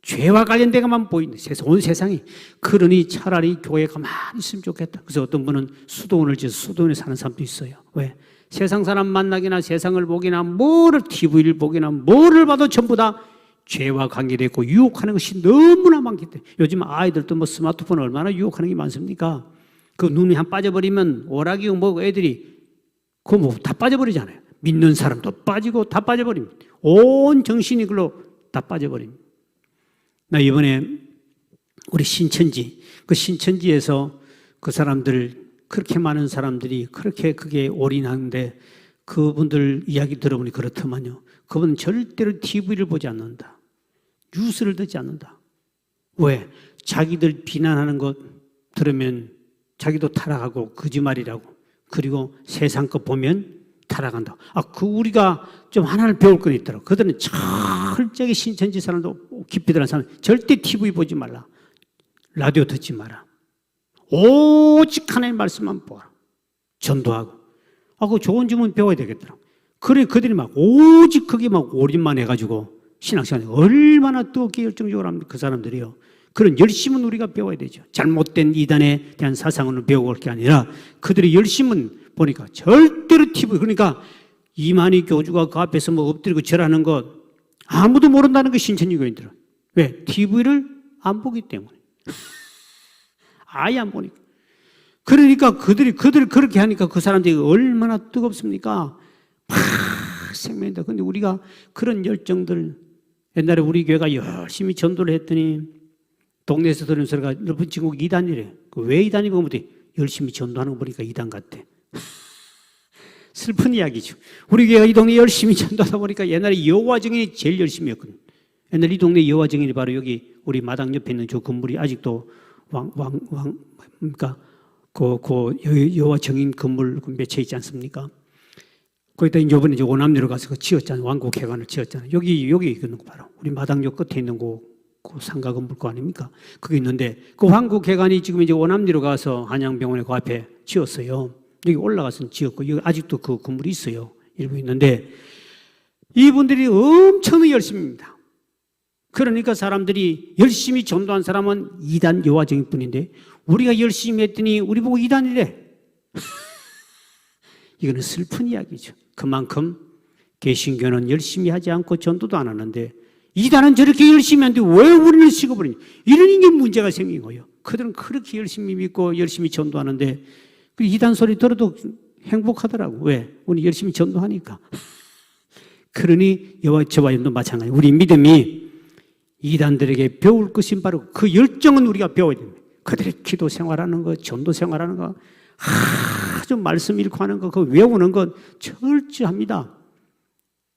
죄와 관련된 것만 보이는 온 세상이. 그러니 차라리 교회에 가만히 있으면 좋겠다. 그래서 어떤 분은 수도원을 지어서 수도원에 사는 사람도 있어요. 왜? 세상 사람 만나기나 세상을 보기나 뭐를 TV를 보기나 뭐를 봐도 전부 다 죄와 관계되고 유혹하는 것이 너무나 많기 때문에. 요즘 아이들도 뭐 스마트폰 얼마나 유혹하는 게 많습니까? 그 눈이 한 빠져버리면 오락이고 뭐 애들이 그거 뭐 다 빠져버리잖아요. 믿는 사람도 빠지고 다 빠져버립니다. 온 정신이 그걸로 다 빠져버립니다. 나 이번에 우리 신천지, 그 신천지에서 그 사람들, 그렇게 많은 사람들이 그렇게 그게 올인하는데 그분들 이야기 들어보니 그렇더만요. 그분은 절대로 TV를 보지 않는다. 뉴스를 듣지 않는다. 왜? 자기들 비난하는 것 들으면 자기도 타락하고 거짓말이라고. 그리고 세상 것 보면 타락한다. 우리가 좀 하나를 배울 건 있더라고. 그들은 철저하게 신천지 사람도 깊이 들어간 사람, 절대 TV 보지 말라. 라디오 듣지 마라. 오직 하나님의 말씀만 보라. 전도하고. 그 좋은 점은 배워야 되겠더라고. 그래, 그들이 막 오직 그게 막 올인만 해가지고 신앙생활이 얼마나 뜨겁게 열정적으로 합니까? 그 사람들이요. 그런 열심은 우리가 배워야 되죠. 잘못된 이단에 대한 사상을 배우고 올 게 아니라 그들의 열심은 보니까 절대로 TV, 그러니까 이만희 교주가 그 앞에서 뭐 엎드리고 절하는 것 아무도 모른다는 게 신천지 교인들은. 왜? TV를 안 보기 때문에. 아예 안 보니까. 그러니까 그들이 그렇게 하니까 그 사람들이 얼마나 뜨겁습니까? 생명이다. 근데 우리가 그런 열정들, 옛날에 우리 교회가 열심히 전도를 했더니 동네에서 들은 소리가 여러분 지금 이단이래. 왜 이단이고 뭐지? 열심히 전도하는 거 보니까 이단 같아. 슬픈 이야기죠. 우리 교회가 이 동네 열심히 전도하다 보니까 옛날에 여호와 증인이 제일 열심히 했거든. 옛날 이 동네 여호와 증인이 바로 여기 우리 마당 옆에 있는 저 건물이 아직도 그러니까 여호와 증인 건물 몇 채 있지 않습니까? 거기다 이번에 이제 오남리로 가서 지었잖아요. 왕국회관을 지었잖아요. 여기 있는 거 바로 우리 마당 옆 끝에 있는 그 상가 건물 거 아닙니까? 그게 있는데 그 왕국회관이 지금 이제 오남리로 가서 한양병원에 그 앞에 지었어요. 여기 올라가서 지었고 여기 아직도 그 건물이 있어요. 이러고 있는데 이분들이 엄청 열심입니다. 그러니까 사람들이 열심히 전도한 사람은 이단 여호와 증인뿐인데 우리가 열심히 했더니 우리 보고 이단이래. 이거는 슬픈 이야기죠. 그만큼 개신교는 열심히 하지 않고 전도도 안 하는데 이단은 저렇게 열심히 하는데 왜 우리는 식어버리냐. 이런 게 문제가 생긴 거예요. 그들은 그렇게 열심히 믿고 열심히 전도하는데 그 이단 소리 들어도 행복하더라고. 왜? 우리 열심히 전도하니까. 그러니 저와 여러분도 마찬가지. 우리 믿음이 이단들에게 배울 것인 바로 그 열정은 우리가 배워야 됩니다. 그들의 기도 생활하는 것, 전도 생활하는 것, 아주 말씀 읽고 하는 것, 그 외우는 것 철저합니다.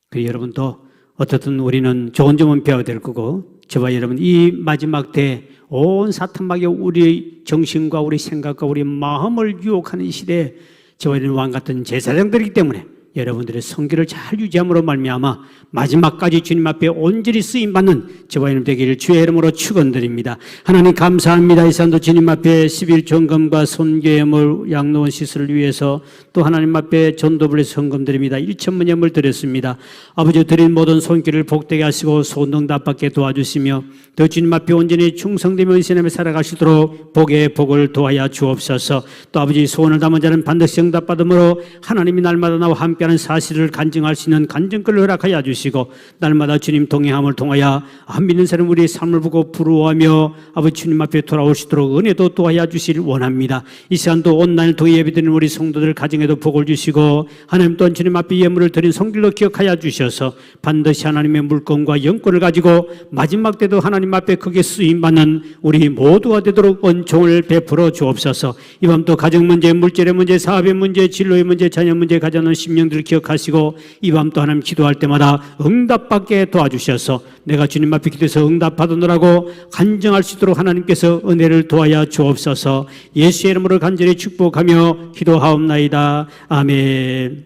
그래서 여러분도 어떻든 우리는 좋은 점은 배워야 될 거고, 저와 여러분 이 마지막 때 온 사탄막이 우리 정신과 우리 생각과 우리 마음을 유혹하는 이 시대에 저와 여러분 왕 같은 제사장들이기 때문에 여러분들의 성기를 잘 유지함으로 말미암아 마지막까지 주님 앞에 온전히 쓰임받는 저와 여러분 되기를 주의 이름으로 축원드립니다. 하나님 감사합니다. 이 시간도 주님 앞에 11종금과 손괴물 양로원 시설을 위해서 또 하나님 앞에 전도불에 헌금드립니다. 1천만 원을 드렸습니다. 아버지 드린 모든 손길을 복되게 하시고 소원응답받게 도와주시며 더 주님 앞에 온전히 충성되며 은신하며 살아가시도록 복의 복을 도하여 주옵소서. 또 아버지 소원을 담은 자는 반드시 응답받음으로 하나님이 날마다 나와 함께하는 사실을 간증할 수 있는 간증권을 허락하여 주시옵소서. 주시고 날마다 주님 동행함을 통하여 안 믿는 사람 우리의 삶을 보고 부러워하며 아버지 주님 앞에 돌아오시도록 은혜도 또하여 주시길 원합니다. 이 시간도 온날 도에 예배드리는 우리 성도들 가정에도 복을 주시고 하나님 또한 주님 앞에 예물을 드린 성질로 기억하여 주셔서 반드시 하나님의 물건과 영권을 가지고 마지막 때도 하나님 앞에 크게 쓰임받는 우리 모두가 되도록 은총을 베풀어 주옵소서. 이 밤도 가정 문제, 물질의 문제, 사업의 문제, 진로의 문제, 자녀 문제 가져는 심령들을 기억하시고 이 밤도 하나님 기도할 때마다 응답받게 도와주셔서 내가 주님 앞에 기도해서 응답받으느라고 간증할 수 있도록 하나님께서 은혜를 도하여 주옵소서. 예수의 이름으로 간절히 축복하며 기도하옵나이다. 아멘.